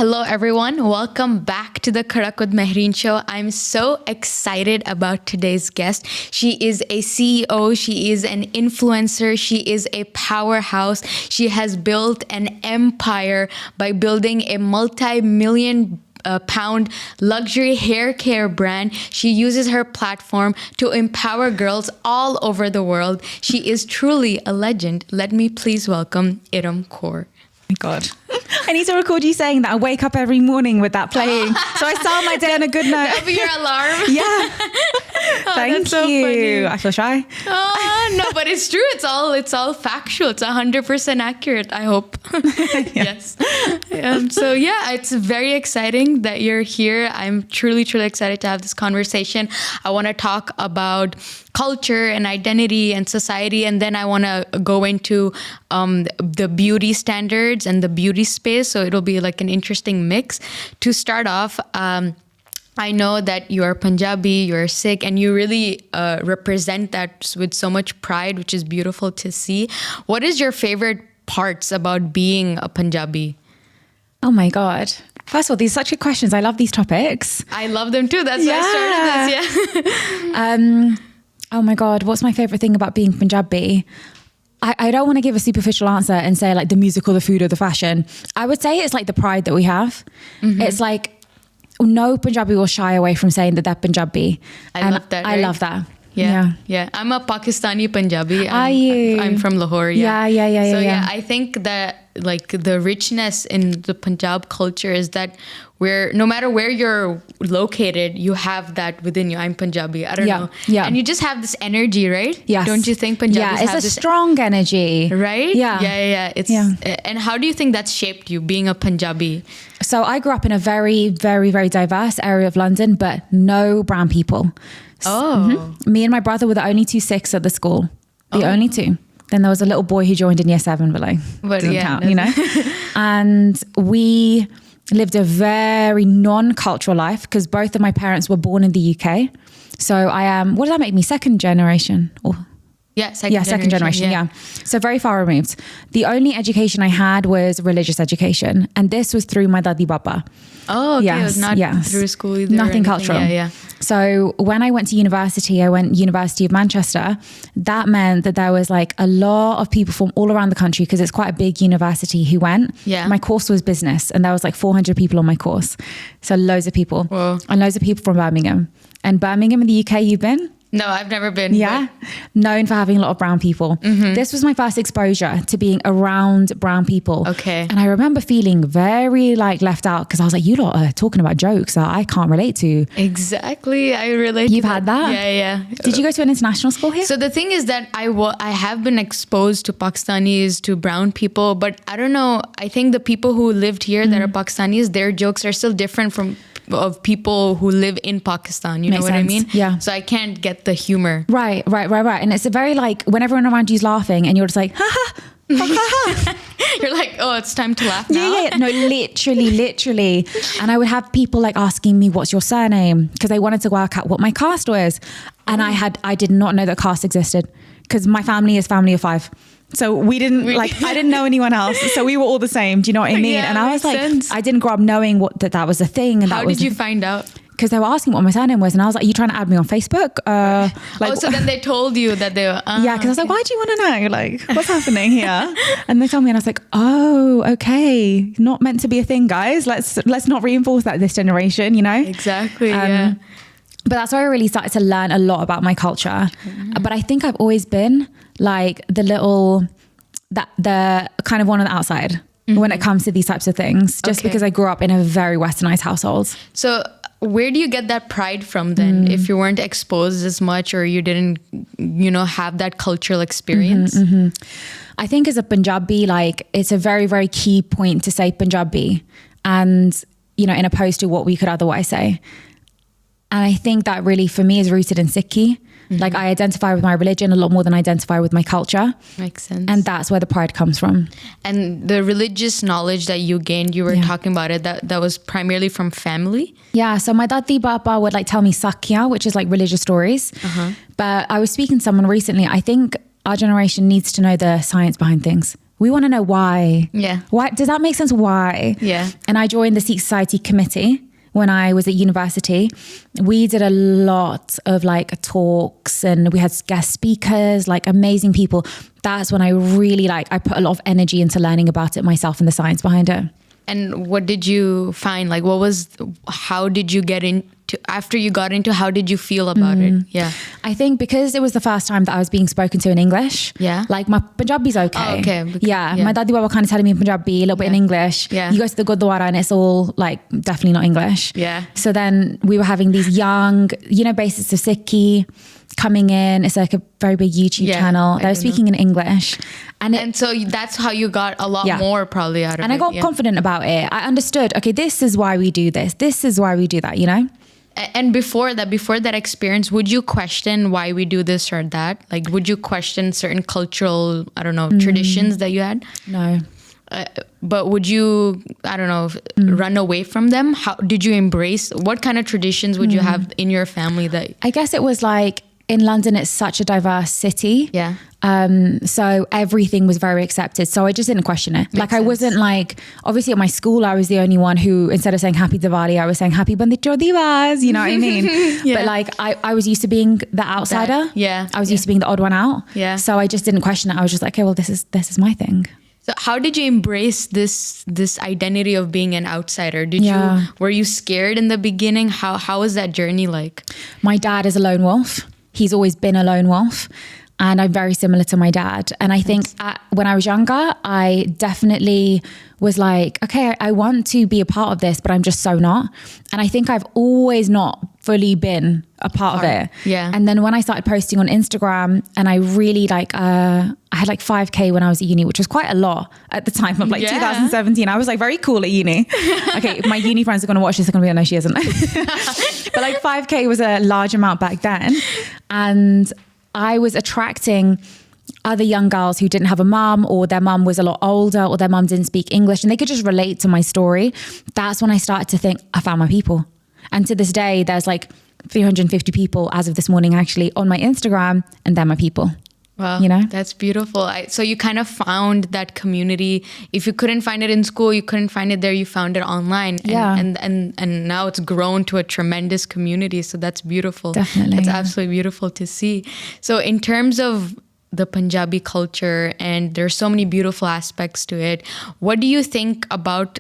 Hello, everyone. Welcome back to the Karak with Mehreen show. I'm so excited about today's guest. She is a CEO. She is an influencer. She is a powerhouse. She has built an empire by building a multi-million pound luxury hair care brand. She uses her platform to empower girls all over the world. She is truly a legend. Let me please welcome Erim Kaur. My God. I need to record you saying that. I wake up every morning with that playing. So I start my day on a good note. That'll be your alarm. Yeah. Thank so you. funny. I feel shy. No, but it's true. It's all factual. It's 100% accurate, I hope. Yes. So yeah, it's very exciting that you're here. I'm truly, truly excited to have this conversation. I want to talk about culture and identity and society, and then I want to go into the beauty standards and the beauty space. So it'll be like an interesting mix. To start off, I know that you are Punjabi, you're Sikh, and you really represent that with so much pride, which is beautiful to see. What is your favorite parts about being a Punjabi? Oh my God. First of all, these are such good questions. I love these topics. I love them too. That's why I started this. Yeah. Oh my God. What's my favorite thing about being Punjabi? I don't want to give a superficial answer and say like the music or the food or the fashion. I would say it's like the pride that we have. Mm-hmm. It's like no Punjabi will shy away from saying that they're Punjabi. I love that. I love that. Yeah. I'm a Pakistani Punjabi. Are you? I'm from Lahore. Yeah. So yeah, I think that like the richness in the Punjab culture is that no matter where you're located, you have that within you. I'm Punjabi. I don't know. Yeah. And you just have this energy, right? Yes. Don't you think Punjabis have this? Yeah, it's a strong energy. Right? Yeah. And how do you think that's shaped you, being a Punjabi? So I grew up in a very, very, very diverse area of London, but no brown people. Me and my brother were the only two Sikhs at the school. The only two. Then there was a little boy who joined in year 7, but doesn't count, you know? And we lived a very non-cultural life because both of my parents were born in the UK. So I am, what does that make me? Second generation? Second generation. Yeah. So very far removed. The only education I had was religious education. And this was through my Dadi Baba. Oh, okay. It was not through school either. Nothing cultural. Yeah. So when I went to university, I went University of Manchester. That meant that there was like a lot of people from all around the country because it's quite a big university who went. Yeah. My course was business and there was like 400 people on my course. So loads of people. Whoa. And loads of people from Birmingham. And Birmingham in the UK, you've been? No, I've never been. Yeah. Known for having a lot of brown people. Mm-hmm. This was my first exposure to being around brown people. Okay. And I remember feeling very like left out because I was like, you lot are talking about jokes that I can't relate to. Exactly. I relate You've to had that? Yeah. Did you go to an international school here? So the thing is that I have been exposed to Pakistanis, to brown people, but I don't know. I think the people who lived here that are Pakistanis, their jokes are still different from of people who live in Pakistan. You know what I mean? Yeah. So I can't get the humor. Right. And it's a very like when everyone around you is laughing and you're just like, ha ha. You're like, oh, it's time to laugh now. Yeah. No, literally. And I would have people like asking me, what's your surname? Because they wanted to work out what my caste was. And I did not know that caste existed because my family is family of 5. So we didn't I didn't know anyone else. So we were all the same. Do you know what I mean? Yeah, and I was like, sense. I didn't grow up knowing that was a thing. And how did you find out? Because they were asking what my surname was. And I was like, are you trying to add me on Facebook? So then they told you that they were... yeah, because I was like, why do you want to know? Like, what's happening here? And they told me and I was like, oh, okay. Not meant to be a thing, guys. Let's not reinforce that this generation, you know? Exactly, yeah. But that's where I really started to learn a lot about my culture. Mm-hmm. But I think I've always been like the kind of one on the outside when it comes to these types of things, just because I grew up in a very westernized household. So where do you get that pride from then? If you weren't exposed as much or you didn't, have that cultural experience? I think as a Punjabi, like it's a very, very key point to say Punjabi and, in opposed to what we could otherwise say. And I think that really for me is rooted in Sikhi. Like I identify with my religion a lot more than I identify with my culture. Makes sense. And that's where the pride comes from. And the religious knowledge that you gained, you were talking about it, that was primarily from family? Yeah. So my Dadi Baba would like tell me sakya, which is like religious stories. But I was speaking to someone recently. I think our generation needs to know the science behind things. we want to know why. Yeah. Why? Does that make sense? Why? Yeah. And I joined the Sikh Society committee when I was at university. We did a lot of like talks and we had guest speakers, like amazing people. That's when I really I put a lot of energy into learning about it myself and the science behind it. And what did you find? Like, how did you get into, after you got into, how did you feel about it? Yeah. I think because it was the first time that I was being spoken to in English. Yeah. Like my Punjabi's okay. Oh, okay. Yeah. My daddy were kind of telling me in Punjabi, a little bit in English. Yeah. You go to the Gurdwara and it's all like definitely not English. Yeah. So then we were having these young, basics of Sikhi coming in. It's like a very big YouTube channel. They were speaking in English. And so that's how you got a lot more probably out of it. And I got confident about it. I understood, okay, this is why we do this. This is why we do that, And before that experience, would you question why we do this or that? Like, would you question certain cultural, traditions that you had? No. But would you, run away from them? How did you embrace, what kind of traditions would you have in your family that? I guess it was like, in London, it's such a diverse city. Yeah. So everything was very accepted. So I just didn't question it. I wasn't like, obviously at my school, I was the only one who, instead of saying Happy Diwali, I was saying Happy Bandit Divas, you know what I mean? But I was used to being the outsider. I was used to being the odd one out. Yeah. So I just didn't question it. I was just like, okay, well, this is my thing. So how did you embrace this identity of being an outsider? Were you scared in the beginning? How was that journey like? My dad is a lone wolf. He's always been a lone wolf. And I'm very similar to my dad. And I think when I was younger, I definitely was like, okay, I want to be a part of this, but I'm just so not. And I think I've always not fully been a part of it. Yeah. And then when I started posting on Instagram and I really I had 5K when I was at uni, which was quite a lot at the time of 2017. I was very cool at uni. Okay, if my uni friends are going to watch this, they're going to be like, no, she isn't. But 5K was a large amount back then. And I was attracting other young girls who didn't have a mum, or their mum was a lot older, or their mum didn't speak English, and they could just relate to my story. That's when I started to think, I found my people. And to this day, there's 350 people as of this morning actually on my Instagram, and they're my people. Wow, that's beautiful. So you kind of found that community. If you couldn't find it in school, you couldn't find it there, you found it online. And now it's grown to a tremendous community. So that's beautiful. Definitely. That's absolutely beautiful to see. So in terms of the Punjabi culture, and there's so many beautiful aspects to it, what do you think about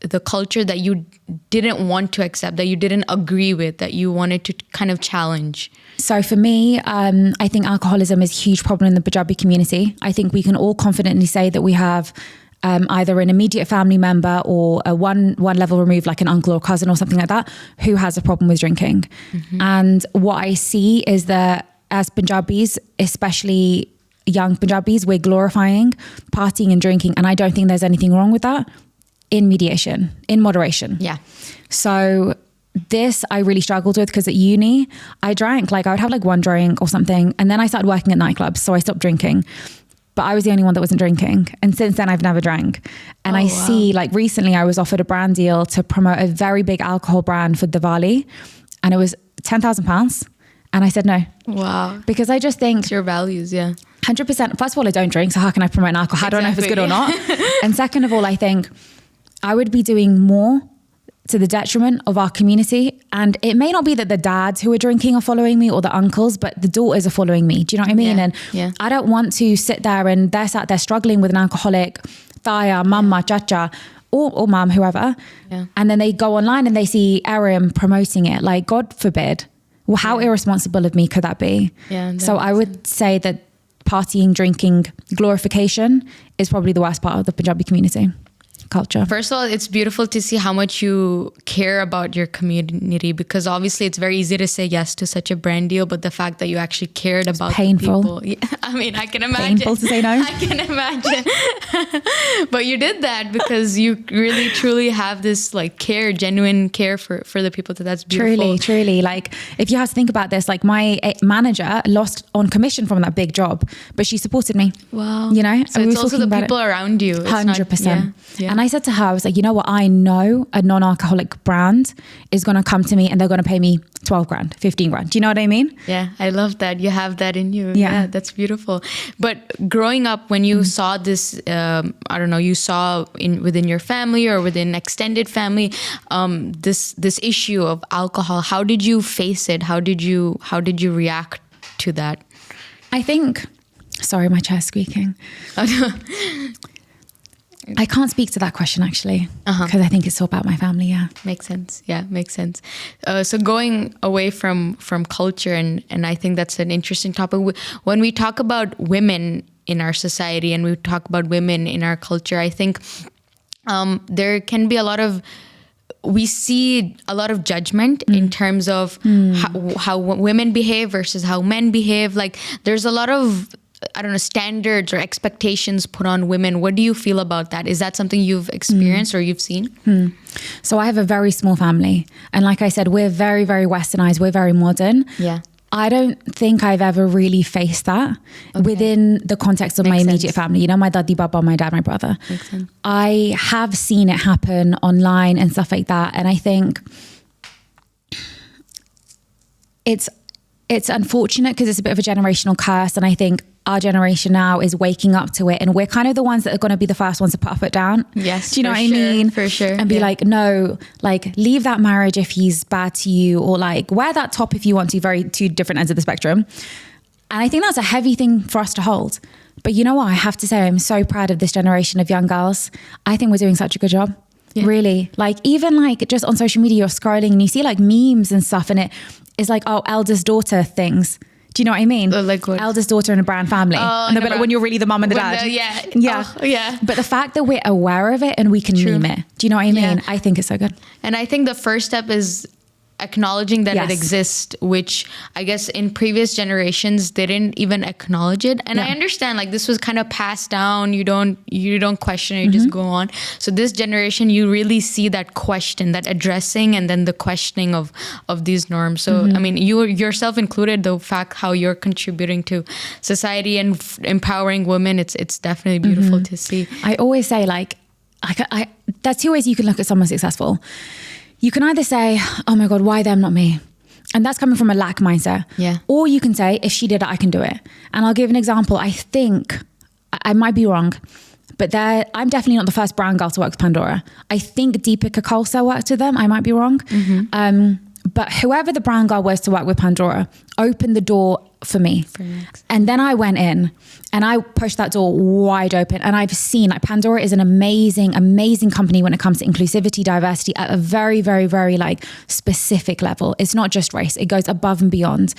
the culture that you didn't want to accept, that you didn't agree with, that you wanted to kind of challenge? So for me, I think alcoholism is a huge problem in the Punjabi community. I think we can all confidently say that we have either an immediate family member or a one level removed, like an uncle or cousin or something like that, who has a problem with drinking. Mm-hmm. And what I see is that as Punjabis, especially young Punjabis, we're glorifying partying and drinking. And I don't think there's anything wrong with that, in moderation. Yeah. So this I really struggled with, because at uni I drank, I would have one drink or something, and then I started working at nightclubs, so I stopped drinking. But I was the only one that wasn't drinking, and since then I've never drank. And see, recently I was offered a brand deal to promote a very big alcohol brand for Diwali, and it was £10,000, and I said no. Wow. Because I just think it's your values. 100%. First of all, I don't drink, so how can I promote an alcohol? How do I know if it's good or not? And second of all, I think I would be doing more to the detriment of our community. And it may not be that the dads who are drinking are following me or the uncles, but the daughters are following me. Do you know what I mean? And I don't want to sit there and they're sat there struggling with an alcoholic, thaya, mama, chacha, or mum, whoever. Yeah. And then they go online and they see Erim promoting it. God forbid. Well, how irresponsible of me could that be? Yeah, so I would say that partying, drinking, glorification is probably the worst part of the Punjabi community culture. First of all, it's beautiful to see how much you care about your community, because obviously it's very easy to say yes to such a brand deal, but the fact that you actually cared about painful. The people. Yeah, I mean, I can imagine. Painful to say no. I can imagine. But you did that because you really truly have this care, genuine care for the people. That's beautiful. Truly. If you have to think about this, my manager lost on commission from that big job, but she supported me. Wow. So it's also the people around you. 100%. Yeah. And I said to her, I was like, you know what? I know a non-alcoholic brand is going to come to me and they're going to pay me 12 grand, 15 grand. Do you know what I mean? Yeah, I love that. You have that in you. Yeah. That's beautiful. But growing up, when you saw this, I don't know, you saw within your family or within extended family, this issue of alcohol, how did you face it? How did you react to that? I think, sorry, my chair's squeaking. I can't speak to that question actually, because I think it's all about my family. Yeah. Makes sense. Yeah, makes sense. So going away from culture, and I think that's an interesting topic. When we talk about women in our society and we talk about women in our culture, I think there can be we see a lot of judgment in terms of how women behave versus how men behave. Like there's a lot of, I don't know, standards or expectations put on women. What do you feel about that? Is that something you've experienced or you've seen? So I have a very small family. And like I said, we're very, very westernized. We're very modern. Yeah. I don't think I've ever really faced that within the context of my immediate family. You know, my daddy, baba, my dad, my brother. Makes sense. I have seen it happen online and stuff like that. And I think it's unfortunate because it's a bit of a generational curse. And I think our generation now is waking up to it. And we're kind of the ones that are going to be the first ones to put our foot down. Yes. Do you know what I mean? For sure. And be like, no, like leave that marriage if he's bad to you, or like wear that top if you want to, very two different ends of the spectrum. And I think that's a heavy thing for us to hold. But you know what? I have to say, I'm so proud of this generation of young girls. I think we're doing such a good job. Yeah. Really. Like even like just on social media, you're scrolling and you see like memes and stuff, and it is like, oh, eldest daughter things. Do you know what I mean? Like what? Eldest daughter in a brand family. Oh, and they'll be like, when you're really the mum and the dad. Yeah. Oh, yeah. But the fact that we're aware of it and we can meme it. Do you know what I mean? Yeah. I think it's so good. And I think the first step is acknowledging that it exists, which I guess in previous generations they didn't even acknowledge it. And I understand, like, this was kind of passed down. You don't question it, you just go on. So this generation, you really see that question, that addressing, and then the questioning of these norms. So I mean, you yourself included, the fact how you're contributing to society and empowering women, it's definitely beautiful to see. I always say like there's two ways you can look at someone successful. You can either say, oh my God, why them, not me? And that's coming from a lack mindset. Yeah. Or you can say, if she did it, I can do it. And I'll give an example. I think, I might be wrong, but I'm definitely not the first brown girl to work with Pandora. I think Deepika Khalsa worked with them. I might be wrong. But whoever the brown girl was to work with Pandora opened the door for me. And then I went in and I pushed that door wide open. And I've seen like Pandora is an amazing, amazing company when it comes to inclusivity, diversity at a very, very, very like specific level. It's not just race. It goes above and beyond.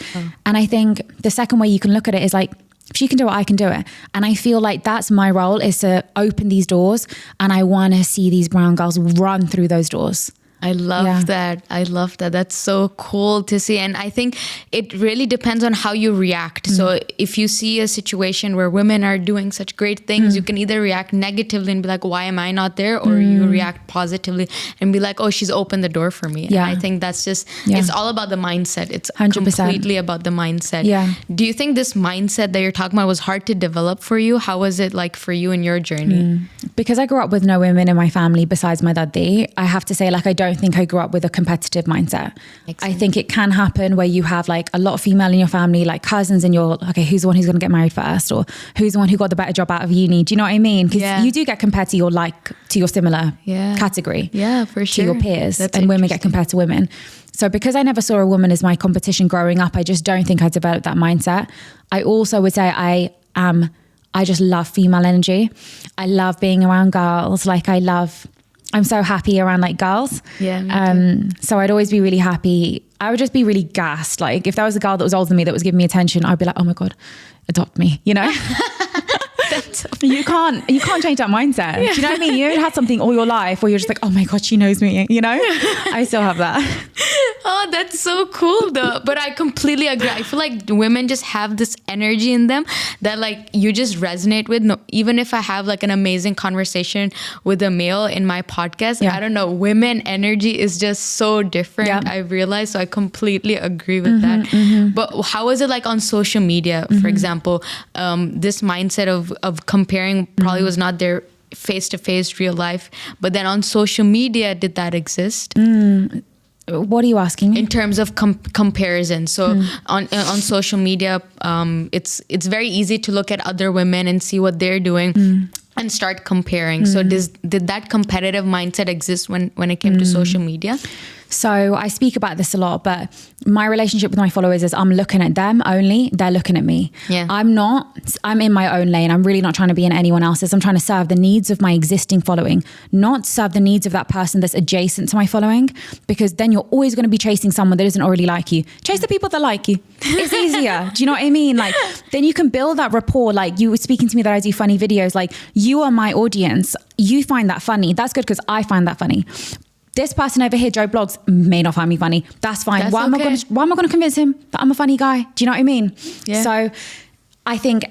And I think the second way you can look at it is like, if she can do it, I can do it. And I feel like that's my role, is to open these doors. And I want to see these brown girls run through those doors. I love that. I love that. That's so cool to see. And I think it really depends on how you react. So if you see a situation where women are doing such great things, you can either react negatively and be like, why am I not there? Or you react positively and be like, oh, she's opened the door for me. Yeah. And I think that's just, it's all about the mindset. It's 100%. completely about the mindset. Yeah. Do you think this mindset that you're talking about was hard to develop for you? How was it like for you in your journey? Because I grew up with no women in my family besides my daddy, I have to say, like, I don't think I grew up with a competitive mindset. I think it can happen where you have like a lot of female in your family, like cousins, and you're okay, who's the one who's going to get married first, or who's the one who got the better job out of uni? Do you know what I mean? Because you do get compared to your similar category. Yeah, for sure. To your peers. That's and women get compared to women. So because I never saw a woman as my competition growing up, I just don't think I developed that mindset. I also would say I just love female energy. I love being around girls. Like I'm so happy around like girls. Yeah. So I'd always be really happy. I would just be really gassed. Like if there was a girl that was older than me that was giving me attention, I'd be like, oh my God, adopt me, you know? You can't change that mindset. Do you know what I mean? You had something all your life where you're just like, oh my God, she knows me, you know? I still have that. Oh, that's so cool though. But I completely agree. I feel like women just have this energy in them that like you just resonate with. No, even if I have like an amazing conversation with a male in my podcast, I don't know, women energy is just so different. I realized. So I completely agree with that. But how is it like on social media, for example? This mindset of comparing probably was not there face-to-face real life. But then on social media, did that exist? What are you asking me? In terms of comparison. So on social media, it's very easy to look at other women and see what they're doing and start comparing. So did that competitive mindset exist when it came to social media? So I speak about this a lot, but my relationship with my followers is I'm looking at them only, they're looking at me. Yeah. I'm in my own lane. I'm really not trying to be in anyone else's. I'm trying to serve the needs of my existing following, not serve the needs of that person that's adjacent to my following, because then you're always going to be chasing someone that doesn't already like you. Chase the people that like you. It's easier. Do you know what I mean? Like, then you can build that rapport. Like, you were speaking to me that I do funny videos. Like, you are my audience. You find that funny. That's good because I find that funny. This person over here, Joe Blogs, may not find me funny. That's fine. That's why am I going to convince him that I'm a funny guy? Do you know what I mean? Yeah. So I think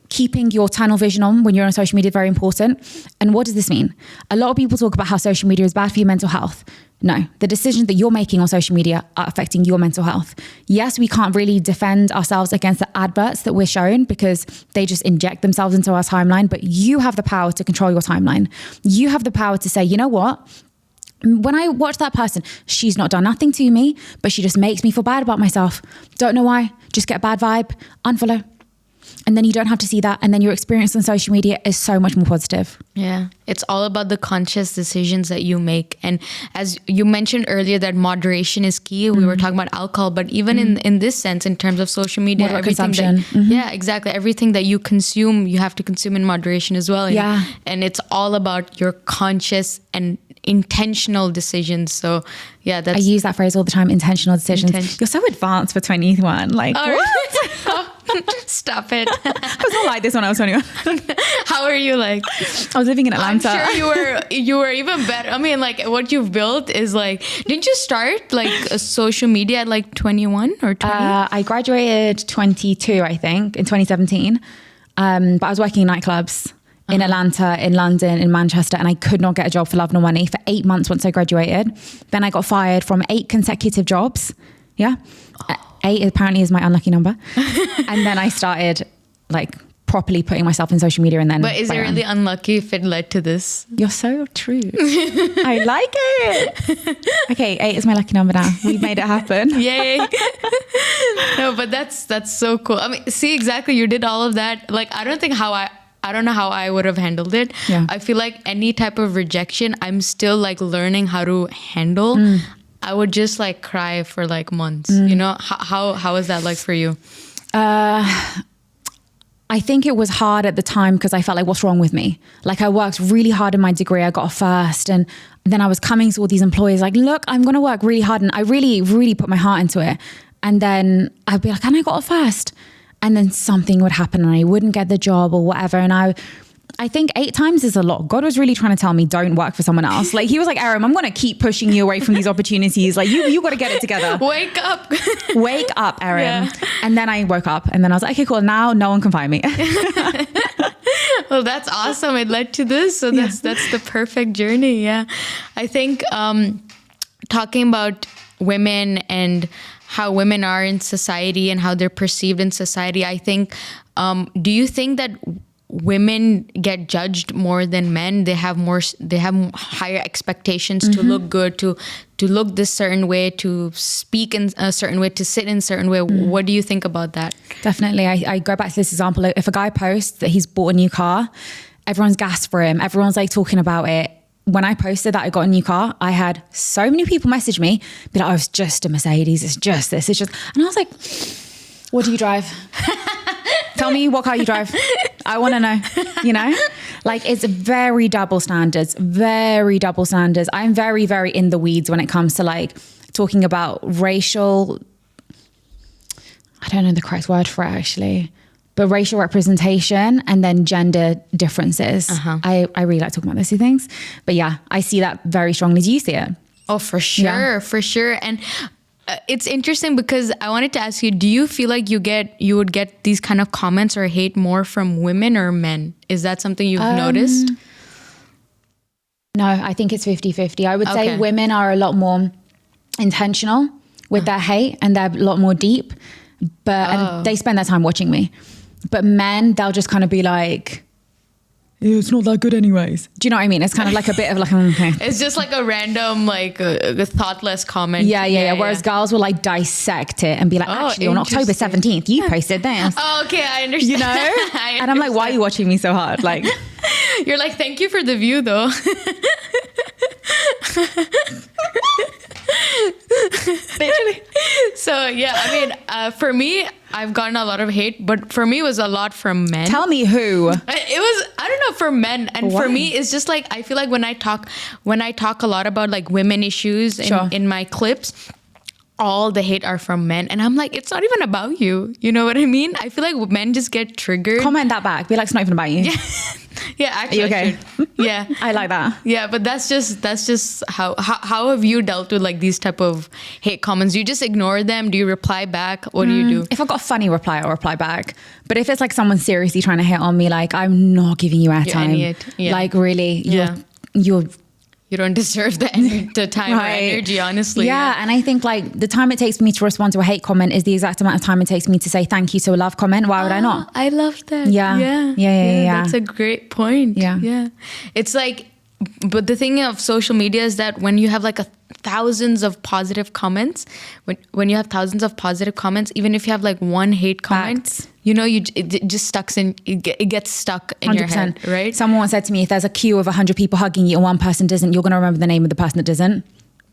keeping your tunnel vision on when you're on social media is very important. And what does this mean? A lot of people talk about how social media is bad for your mental health. No, the decisions that you're making on social media are affecting your mental health. Yes, we can't really defend ourselves against the adverts that we're shown because they just inject themselves into our timeline, but you have the power to control your timeline. You have the power to say, you know what? When I watch that person, she's not done nothing to me, but she just makes me feel bad about myself. Don't know why. Just get a bad vibe, unfollow. And then you don't have to see that. And then your experience on social media is so much more positive. Yeah. It's all about the conscious decisions that you make. And as you mentioned earlier, that moderation is key. We were talking about alcohol, but even in this sense, in terms of social media, consumption. Yeah, exactly. Everything that you consume, you have to consume in moderation as well. And it's all about your conscious and intentional decisions. So yeah, I use that phrase all the time, intentional decisions. You're so advanced for 21. Like, what? Stop it. I was not like this when I was 21. How are you like? I was living in Atlanta. I'm sure you were even better. I mean, like, what you've built is like, didn't you start like a social media at like 21 or 20? I graduated 22, I think, in 2017. But I was working in nightclubs in Atlanta, in London, in Manchester, and I could not get a job for love nor money for 8 months once I graduated. Then I got fired from 8 consecutive jobs. Yeah. 8 apparently is my unlucky number. And then I started like properly putting myself in social media. And then, but is it really unlucky if it led to this? You're so true. I like it. Okay, 8 is my lucky number now. We've made it happen. Yay. No, but that's so cool. I mean, see, exactly. You did all of that. Like, I don't know how I would have handled it. Yeah. I feel like any type of rejection, I'm still like learning how to handle. I would just like cry for like months. You know, how is that like for you? I think it was hard at the time because I felt like, what's wrong with me? Like, I worked really hard in my degree. I got a first, and then I was coming to all these employers like, look, I'm going to work really hard. And I really, really put my heart into it. And then I'd be like, and I got a first. And then something would happen and I wouldn't get the job or whatever. And I think 8 times is a lot. God was really trying to tell me, don't work for someone else. Like, he was like, Erim, I'm going to keep pushing you away from these opportunities. Like, you got to get it together. Wake up. Wake up, Erim. Yeah. And then I woke up and then I was like, okay, cool. Now no one can find me. Well, that's awesome. It led to this. So that's the perfect journey. Yeah. I think talking about women and how women are in society and how they're perceived in society, I think, do you think that women get judged more than men? They have higher expectations to look good, to look this certain way, to speak in a certain way, to sit in a certain way. What do you think about that? Definitely. I go back to this example. If a guy posts that he's bought a new car, everyone's gassed for him. Everyone's like talking about it. When I posted that I got a new car, I had so many people message me, be like, oh, it's just a Mercedes. It's just this. It's just, and I was like, what do you drive? Tell me what car you drive. I want to know, you know, like, it's very double standards, very double standards. I'm very, very in the weeds when it comes to like talking about racial, I don't know the correct word for it actually, but racial representation and then gender differences. I really like talking about those two things. But yeah, I see that very strongly. Do you see it? Oh, for sure, for sure. And it's interesting because I wanted to ask you, do you feel like you would get these kind of comments or hate more from women or men? Is that something you've noticed? No, I think it's 50-50. I would say women are a lot more intentional with their hate and they're a lot more deep, and they spend their time watching me. But men, they'll just kind of be like, it's not that good anyways. Do you know what I mean? It's kind of like a bit of like, okay. It's just like a random, like a thoughtless comment. Yeah. Whereas girls will like dissect it and be like, actually on October 17th, you posted this. Oh, okay, I understand. You know? And I'm like, why are you watching me so hard? Like, you're like, thank you for the view though. literally. So yeah, I mean, for me, I've gotten a lot of hate, but for me it was a lot from men. Tell me who. It was, I don't know, for men. And for me, it's just like, I feel like when I talk a lot about like women issues in my clips, all the hate are from men. And I'm like, it's not even about you. You know what I mean? I feel like men just get triggered. Comment that back. Be like, it's not even about you. Yeah. Yeah, actually, are you okay? Yeah, I like that. Yeah, but that's just how have you dealt with like these type of hate comments? Do you just ignore them? Do you reply back? What do you do? If I've got a funny reply, I'll reply back. But if it's like someone seriously trying to hit on me, like I'm not giving you airtime. Yeah. Like really, you're you don't deserve the time or energy, honestly. Yeah, and I think like the time it takes me to respond to a hate comment is the exact amount of time it takes me to say thank you to a love comment. Why would I not? I love that. Yeah. That's a great point. Yeah. It's like, but the thing of social media is that when you have like thousands of positive comments, when you have thousands of positive comments, even if you have like one hate comment, you know, it just stuck in, it gets stuck in 100%. Your head, right? Someone once said to me, if there's a queue of 100 people hugging you and one person doesn't, you're going to remember the name of the person that doesn't.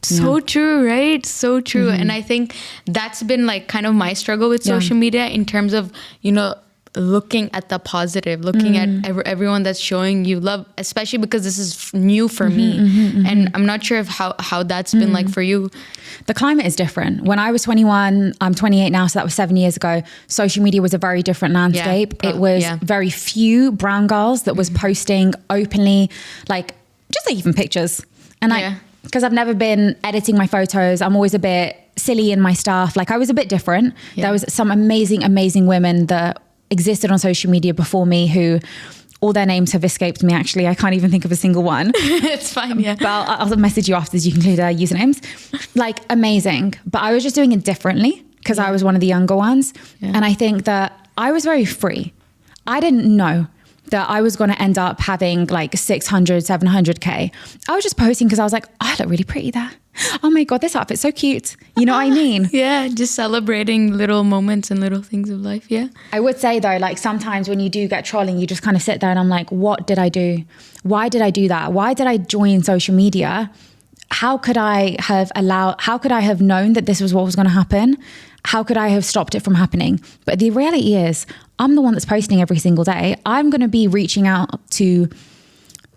So true, right? So true. And I think that's been like kind of my struggle with social media in terms of, you know, looking at the positive, looking at everyone that's showing you love, especially because this is new for me. And I'm not sure if how that's been like for you. The climate is different. When I was 21, I'm 28 now, so that was 7 years ago. Social media was a very different landscape. It was very few brown girls that was posting openly, like just like even pictures. And like, because I've never been editing my photos, I'm always a bit silly in my stuff. Like I was a bit different. There was some amazing women that existed on social media before me who all their names have escaped me. Actually, I can't even think of a single one. It's fine. Yeah. But I'll message you after, you can include their usernames. Like amazing. But I was just doing it differently because I was one of the younger ones. And I think that I was very free. I didn't know that I was going to end up having like 600, 700K. I was just posting because I was like, oh, I look really pretty there. Oh my God, this outfit's so cute. You know what I mean? Yeah, just celebrating little moments and little things of life. Yeah. I would say though, like sometimes when you do get trolling, you just kind of sit there and I'm like, what did I do? Why did I do that? Why did I join social media? How could I have known that this was what was going to happen? How could I have stopped it from happening? But the reality is, I'm the one that's posting every single day. I'm going to be reaching out to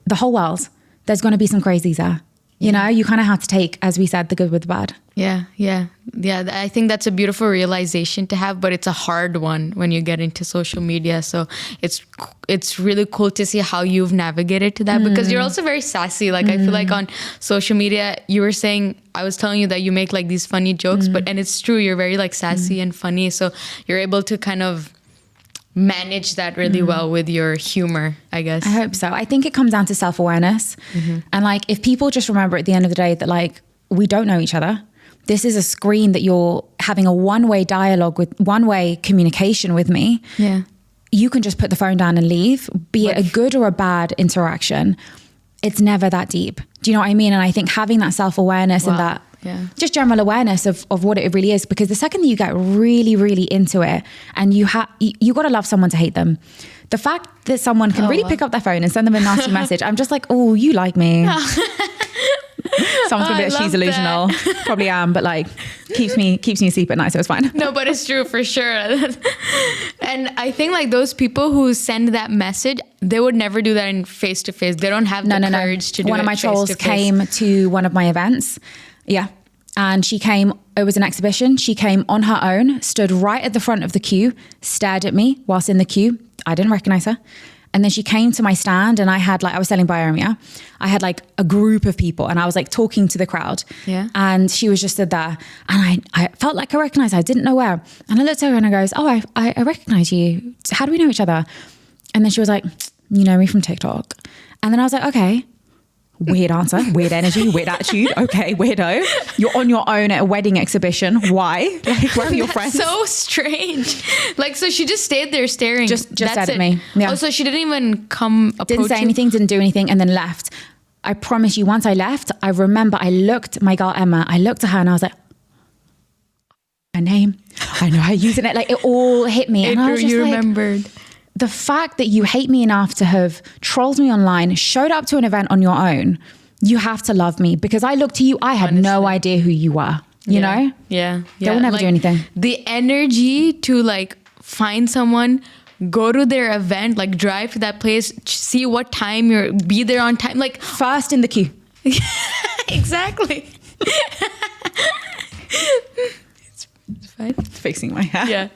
the whole world. There's going to be some crazies there. You know, you kind of have to take, as we said, the good with the bad. Yeah. I think that's a beautiful realization to have, but it's a hard one when you get into social media. So it's really cool to see how you've navigated to that because you're also very sassy. Like I feel like on social media, you were saying, I was telling you that you make like these funny jokes, and it's true. You're very like sassy and funny. So you're able to kind of manage that really well with your humor, I guess. I hope so. I think it comes down to self-awareness. And like, if people just remember at the end of the day that like, we don't know each other. This is a screen that you're having a one-way dialogue with, one-way communication with me. Yeah. You can just put the phone down and leave, be it a good or a bad interaction. It's never that deep. Do you know what I mean? And I think having that self-awareness and that just general awareness of what it really is, because the second that you get really, really into it and you got to love someone to hate them. The fact that someone can really pick up their phone and send them a nasty message, I'm just like, oh, you like me. Someone's gonna be like, she's delusional. Probably am, but like keeps me asleep at night, so it's fine. No, but it's true for sure. And I think like those people who send that message, they would never do that in face to face. They don't have the courage to do it. One of my trolls came to one of my events. Yeah. And she came, it was an exhibition. She came on her own, stood right at the front of the queue, stared at me whilst in the queue. I didn't recognize her. And then she came to my stand and I was selling Biorum, yeah? I had like a group of people and I was like talking to the crowd. Yeah. And she was just stood there and I felt like I recognized her. I didn't know where. And I looked at her and I goes, oh, I recognize you. How do we know each other? And then she was like, you know me from TikTok. And then I was like, okay, Weird answer, weird energy, weird attitude. Okay, weirdo. You're on your own at a wedding exhibition. Why? Like, where are your friends? So strange. Like, so she just stayed there staring. Just stared at me. Yeah. Oh, so she didn't even come approach Didn't say anything, didn't do anything, and then left. I promise you, once I left, I remember I looked, my girl Emma, I looked at her and I was like, her name, I know how you're using it. Like, it all hit me. And I was just you like, remembered. the fact that you hate me enough to have trolled me online, showed up to an event on your own, you have to love me, because I looked to you, I had no idea who you were, you know? Yeah. They will never do anything. The energy to like find someone, go to their event, like drive to that place, see what time be there on time. Like First in the queue. Exactly. It's fine. Fixing my hair. Yeah.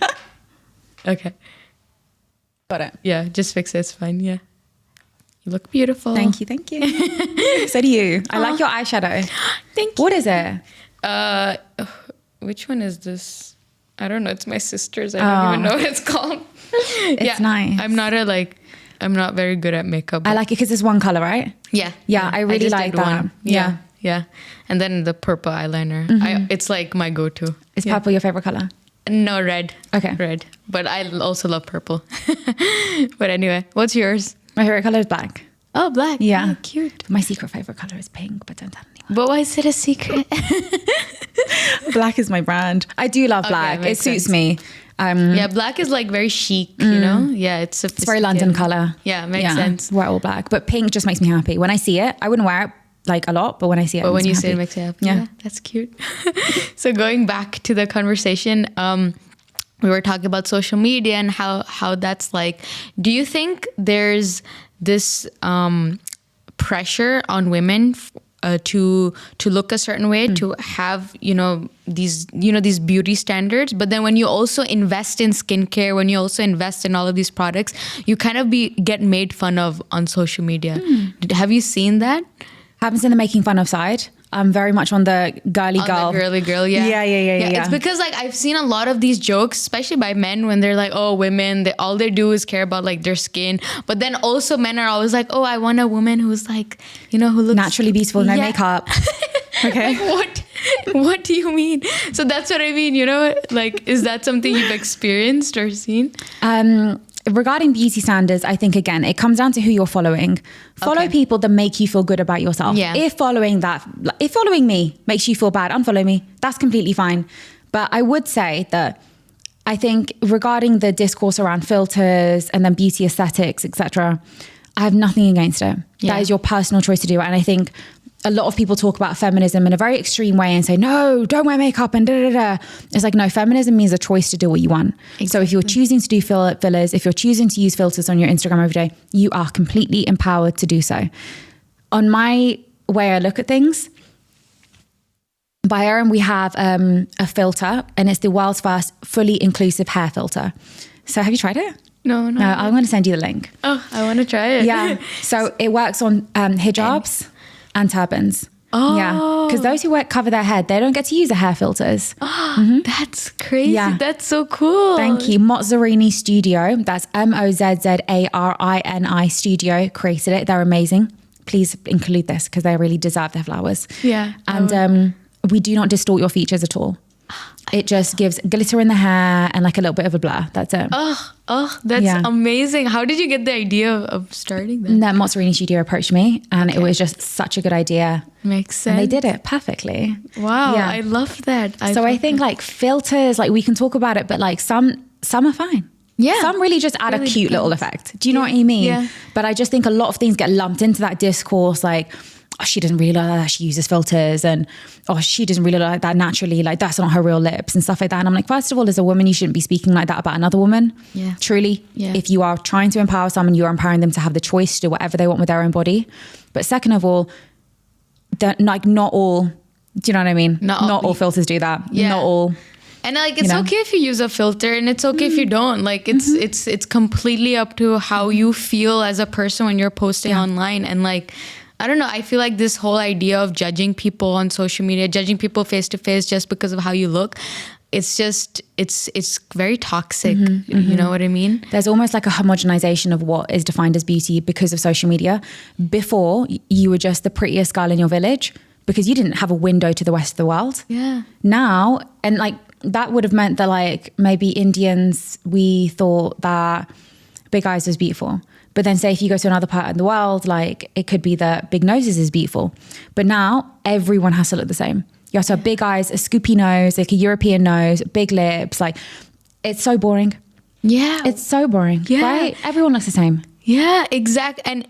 Okay. Got it. Yeah, just fix it. It's fine. Yeah. You look beautiful. Thank you. So do you. I like your eyeshadow. Thank you. What is it? Which one is this? I don't know. It's my sister's. I don't even know what it's called. It's nice. I'm not very good at makeup. I like it because it's one color, right? Yeah. Yeah, I really just like did that. one. Yeah. Yeah. And then the purple eyeliner. It's like my go-to. Is purple your favorite color? No, red. Okay. Red. But I also love purple. But anyway, what's yours? My favorite color is black. Oh, black. Yeah. Oh, cute. My secret favorite color is pink, but don't tell anyone. But why is it a secret? Black is my brand. I do love black. It suits me. Yeah, black is like very chic, you know? Yeah, it's very London color. Yeah, makes sense. Wear all black. But pink just makes me happy. When I see it, I wouldn't wear it like a lot, but when I see it, but when you see it, happy. it makes you happy. Yeah. That's cute. So going back to the conversation, we were talking about social media and how that's like. Do you think there's this pressure on women to look a certain way, to have these beauty standards, but then when you also invest in skincare, when you also invest in all of these products, you kind of get made fun of on social media? Have you seen that? Happens in the making fun of side. I'm very much on the girly girl. The girly girl, yeah. Yeah. It's because like I've seen a lot of these jokes, especially by men, when they're like, oh, women, all they do is care about like their skin. But then also men are always like, oh, I want a woman who's like, who looks naturally beautiful, no makeup. Okay. Like, what do you mean? So that's what I mean, like, is that something you've experienced or seen? Regarding beauty standards, I think, again, it comes down to who you're following. Follow people that make you feel good about yourself. Yeah. If following me makes you feel bad, unfollow me. That's completely fine. But I would say that I think regarding the discourse around filters and then beauty aesthetics, etc., I have nothing against it. Yeah. That is your personal choice to do it. And I think a lot of people talk about feminism in a very extreme way and say, no, don't wear makeup and da-da-da. It's like, no, feminism means a choice to do what you want. Exactly. So if you're choosing to do fillers, if you're choosing to use filters on your Instagram every day, you are completely empowered to do so. On my way I look at things, by Erim, we have a filter, and it's the world's first fully inclusive hair filter. So have you tried it? No. I'm going to send you the link. Oh, I want to try it. Yeah. So it works on hijabs and turbans. Oh. Yeah. Because those who cover their head, they don't get to use the hair filters. Oh, that's crazy. Yeah. That's so cool. Thank you. Mozzarini Studio. That's Mozzarini Studio created it. They're amazing. Please include this because they really deserve their flowers. Yeah. And we do not distort your features at all. It just gives glitter in the hair and like a little bit of a blur. That's it. Oh, that's amazing. How did you get the idea of starting that? That Mozzarini Studio approached me and it was just such a good idea. Makes sense. And they did it perfectly. Wow. Yeah. I love that. I think like filters, like we can talk about it, but like some are fine. Yeah. Some really just add a cute little effect. Do you know what I mean? Yeah. But I just think a lot of things get lumped into that discourse, like, oh, she doesn't really look like that, she uses filters, and oh, she doesn't really look like that naturally, like that's not her real lips and stuff like that. And I'm like, first of all, as a woman, you shouldn't be speaking like that about another woman. Yeah. Truly. Yeah. If you are trying to empower someone, you are empowering them to have the choice to do whatever they want with their own body. But second of all, like not all, do you know what I mean? Not all filters do that. Yeah. Not all. And like, it's okay if you use a filter and it's okay if you don't. Like it's completely up to how you feel as a person when you're posting online. And like, I don't know, I feel like this whole idea of judging people on social media, judging people face to face just because of how you look, it's very toxic. You know what I mean? There's almost like a homogenization of what is defined as beauty because of social media. Before, you were just the prettiest girl in your village because you didn't have a window to the rest of the world. Yeah. Now, and like that would have meant that like maybe Indians, we thought that big eyes was beautiful. But then say if you go to another part of the world, like it could be that big noses is beautiful. But now everyone has to look the same. You have to have big eyes, a scoopy nose, like a European nose, big lips. Like it's so boring. Yeah. It's so boring, right? Everyone looks the same. Yeah, exactly. And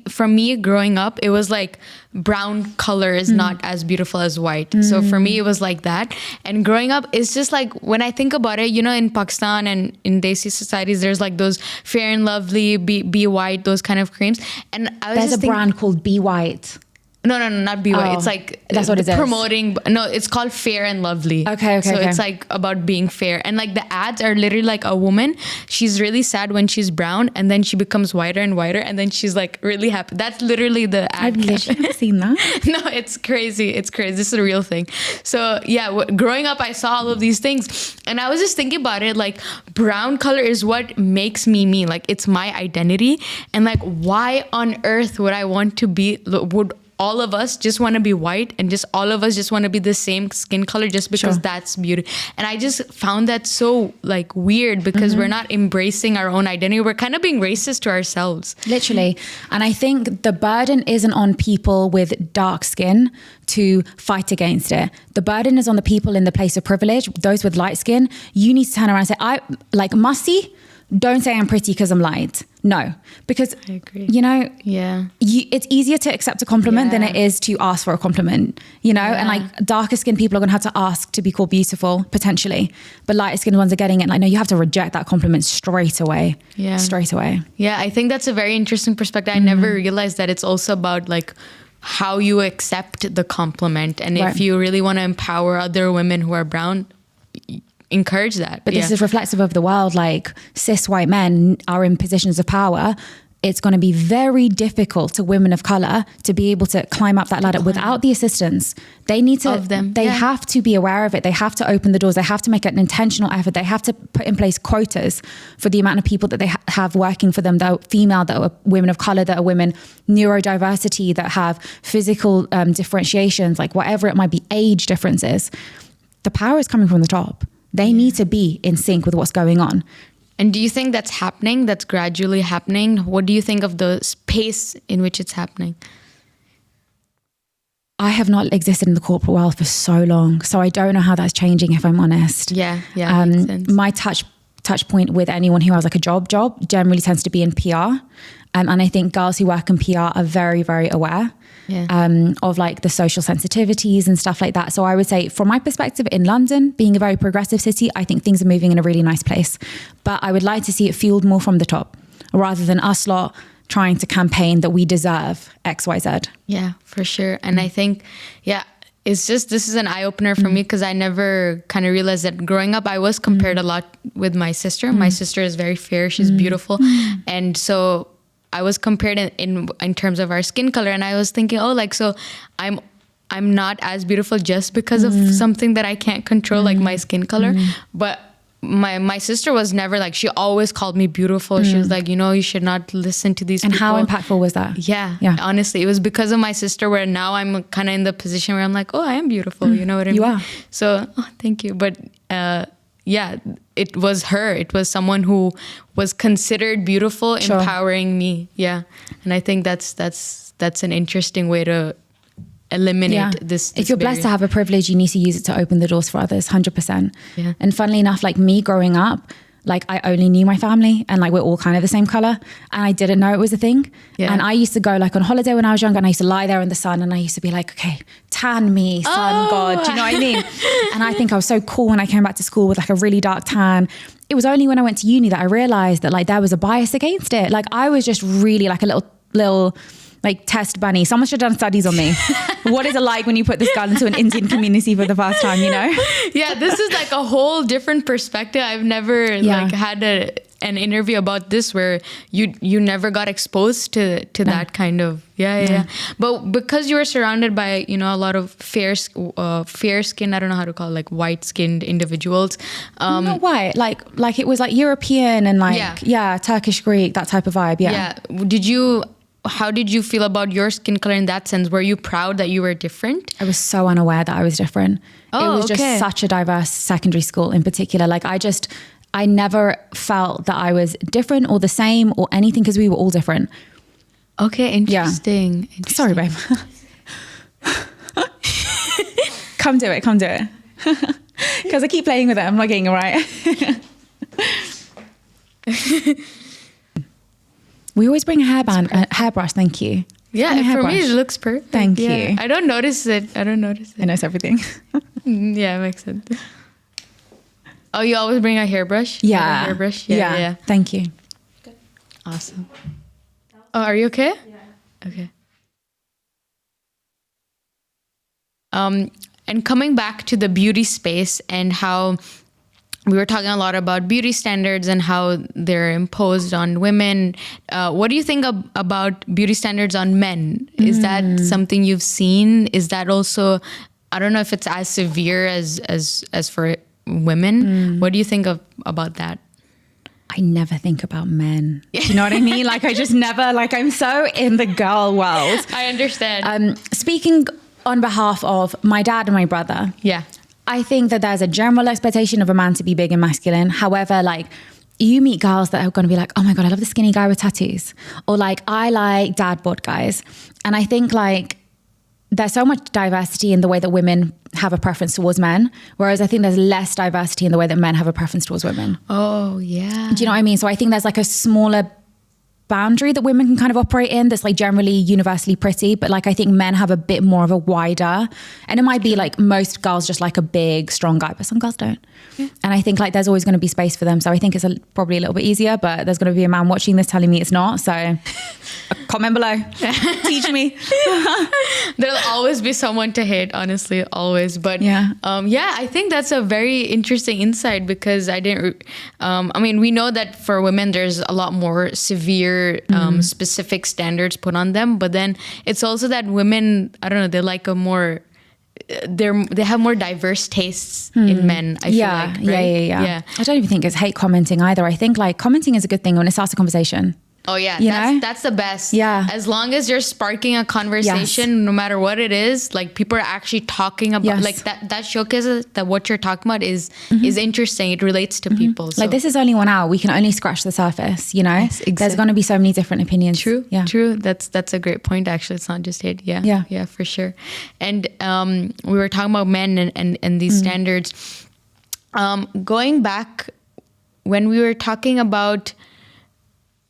for me growing up, it was like brown color is not as beautiful as white. So for me, it was like that. And growing up, it's just like, when I think about it, you know, in Pakistan and in Desi societies, there's like those Fair and Lovely, Be White, those kind of creams. And I was There's a brand called Be White. No, not Be White. It's like that's what it is. Promoting. No, it's called Fair and Lovely. Okay. So it's like about being fair, and like the ads are literally like a woman. She's really sad when she's brown, and then she becomes whiter and whiter, and then she's like really happy. That's literally the ad. I've literally not seen that. No, it's crazy. It's crazy. This is a real thing. So yeah, growing up, I saw all of these things, and I was just thinking about it. Like brown color is what makes me me. Like it's my identity, and like why on earth would I want to be? Would all of us just want to be white, and just all of us just want to be the same skin color just because that's beauty. And I just found that so like weird because we're not embracing our own identity. We're kind of being racist to ourselves. Literally. And I think the burden isn't on people with dark skin to fight against it. The burden is on the people in the place of privilege, those with light skin. You need to turn around and say, I like Mussy, don't say I'm pretty because I'm light. No, because I agree. You know, it's easier to accept a compliment than it is to ask for a compliment, you know, and like darker skinned people are going to have to ask to be called beautiful potentially, but lighter skinned ones are getting it. Like, no, you have to reject that compliment straight away. Straight away. Yeah. I think that's a very interesting perspective. I never realized that it's also about like how you accept the compliment. And if you really want to empower other women who are brown, encourage that. But this is reflective of the world. Like cis white men are in positions of power. It's going to be very difficult to women of color to be able to climb up that ladder without the assistance. They need to, they have to be aware of it. They have to open the doors. They have to make an intentional effort. They have to put in place quotas for the amount of people that they have working for them, that are female, that are women of color, that are women, neurodiversity, that have physical differentiations, like whatever it might be, age differences. The power is coming from the top. They need to be in sync with what's going on. And do you think that's happening? That's gradually happening? What do you think of the pace in which it's happening? I have not existed in the corporate world for so long, so I don't know how that's changing, if I'm honest. Makes sense. My touch point with anyone who has like a job generally tends to be in PR. And I think girls who work in PR are very, very aware of like the social sensitivities and stuff like that. So I would say from my perspective in London, being a very progressive city, I think things are moving in a really nice place. But I would like to see it fueled more from the top rather than us lot trying to campaign that we deserve X, Y, Z. Yeah, for sure. And I think, it's just, this is an eye-opener for me because I never kind of realized that growing up, I was compared a lot with my sister. My sister is very fair. She's beautiful. And so I was compared in terms of our skin color, and I was thinking, so I'm not as beautiful just because of something that I can't control, like my skin color. But my sister was never like, she always called me beautiful. She was like, you should not listen to these people. And how impactful was that? Yeah. Honestly, it was because of my sister where now I'm kind of in the position where I'm like, I am beautiful. You know what I mean? You are. So, thank you. But it was her. It was someone who was considered beautiful, empowering me. Yeah. And I think that's an interesting way to eliminate this if you're blessed to have a privilege, you need to use it to open the doors for others, 100%. Yeah. And funnily enough, like me growing up, like I only knew my family and like we're all kind of the same color and I didn't know it was a thing. And I used to go like on holiday when I was younger and I used to lie there in the sun and I used to be like, okay, tan me, sun god, do you know what I mean? And I think I was so cool when I came back to school with like a really dark tan. It was only when I went to uni that I realized that like there was a bias against it. Like I was just really like a little Like test bunny. Someone should have done studies on me. What is it like when you put this girl into an Indian community for the first time, you know? Yeah, this is like a whole different perspective. I've never like had an interview about this where you never got exposed to that kind of but because you were surrounded by, you know, a lot of fair skinned, I don't know how to call it, like white skinned individuals, not white, like it was like European and like Turkish, Greek, that type of vibe. How did you feel about your skin color in that sense? Were you proud that you were different? I was so unaware that I was different. It was just such a diverse secondary school in particular. Like I never felt that I was different or the same or anything because we were all different. Okay, interesting. Sorry, babe. Come do it. Because I keep playing with it. I'm not getting it right. We always bring a hairbrush. Thank you. Yeah, for me it looks perfect. Thank you. I don't notice it. I notice everything. Yeah, it makes sense. Oh, you always bring a hairbrush? Yeah. A hairbrush? Yeah. Thank you. Good. Awesome. Oh, are you okay? Yeah. Okay. And coming back to the beauty space and how we were talking a lot about beauty standards and how they're imposed on women. What do you think about beauty standards on men? Is that something you've seen? Is that also, I don't know if it's as severe as for women. What do you think about that? I never think about men. You know what I mean? Like I just never, like I'm so in the girl world. I understand. Speaking on behalf of my dad and my brother. Yeah. I think that there's a general expectation of a man to be big and masculine. However, like you meet girls that are going to be like, oh my God, I love the skinny guy with tattoos. Or like, I like dad bod guys. And I think like there's so much diversity in the way that women have a preference towards men. Whereas I think there's less diversity in the way that men have a preference towards women. Oh, yeah. Do you know what I mean? So I think there's like a smaller boundary that women can kind of operate in that's like generally universally pretty, but like I think men have a bit more of a wider, and it might be like most girls just like a big strong guy, but some girls don't. And I think like there's always going to be space for them, so I think it's probably a little bit easier, but there's going to be a man watching this telling me it's not, so comment below. Teach me. There'll always be someone to hate, honestly, always. But I think that's a very interesting insight, because I mean, we know that for women there's a lot more severe specific standards put on them, but then it's also that women, I don't know, they're like a more they have more diverse tastes in men, I feel like, right? Yeah. I don't even think it's hate commenting either. I think like commenting is a good thing when it starts a conversation. Oh yeah, that's the best. Yeah. As long as you're sparking a conversation, no matter what it is, like people are actually talking about like that showcases that what you're talking about is interesting. It relates to people. So. Like this is only 1 hour. We can only scratch the surface, you know? Yes, exactly. There's going to be so many different opinions. True. That's a great point, actually. It's not just hate. Yeah, for sure. And we were talking about men and these standards. Going back, when we were talking about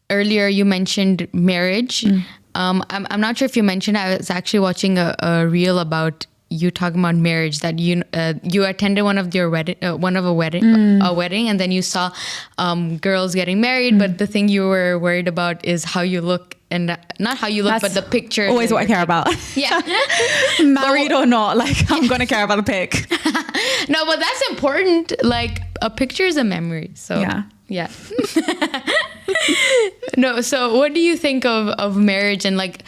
earlier, you mentioned marriage. I'm not sure if you mentioned, I was actually watching a reel about you talking about marriage, that you attended one of a wedding, and then you saw girls getting married, but the thing you were worried about is how you look, and not how you look, but the picture. Always what I care about. Yeah. Married or not, like I'm going to care about the pic. No, but that's important. Like a picture is a memory. So yeah. No, so what do you think of marriage? And like,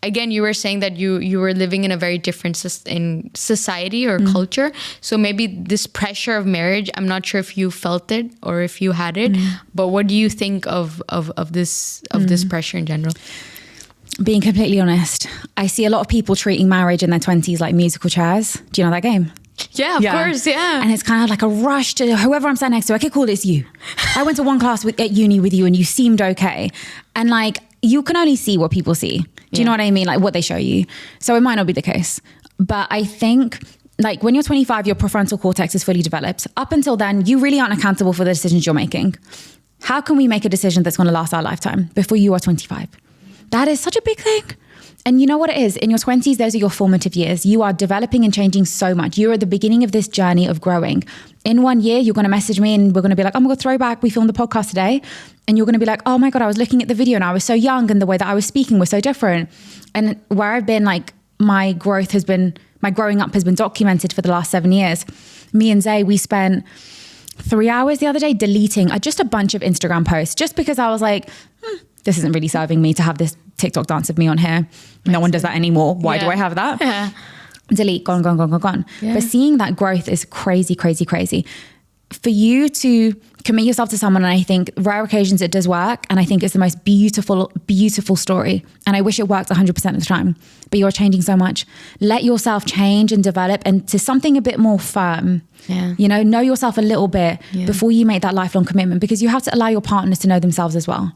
again, you were saying that you were living in a very different in society or culture. So maybe this pressure of marriage, I'm not sure if you felt it or if you had it, but what do you think of this pressure in general? Being completely honest, I see a lot of people treating marriage in their 20s like musical chairs. Do you know that game? Yeah, of course, yeah. And it's kind of like a rush to whoever I'm sat next to. Okay, cool, it's you. I went to one class at uni with you and you seemed okay. And like, you can only see what people see. Do you know what I mean? Like what they show you. So it might not be the case. But I think like when you're 25, your prefrontal cortex is fully developed. Up until then, you really aren't accountable for the decisions you're making. How can we make a decision that's going to last our lifetime before you are 25? That is such a big thing. And you know what it is? In your 20s, those are your formative years. You are developing and changing so much. You're at the beginning of this journey of growing. In 1 year, you're going to message me and we're going to be like, oh my God, throwback, we filmed the podcast today. And you're going to be like, oh my God, I was looking at the video and I was so young and the way that I was speaking was so different. And where I've been, like, my growing up has been documented for the last 7 years. Me and Zay, we spent 3 hours the other day deleting just a bunch of Instagram posts just because I was like, this isn't really serving me to have this TikTok dance of me on here. No one does that anymore. Why do I have that? Yeah. Delete, gone. Yeah. But seeing that growth is crazy, crazy, crazy. For you to commit yourself to someone, and I think rare occasions it does work, and I think it's the most beautiful, beautiful story. And I wish it worked 100% of the time, but you're changing so much. Let yourself change and develop and to something a bit more firm. Yeah. You know yourself a little bit before you make that lifelong commitment, because you have to allow your partners to know themselves as well.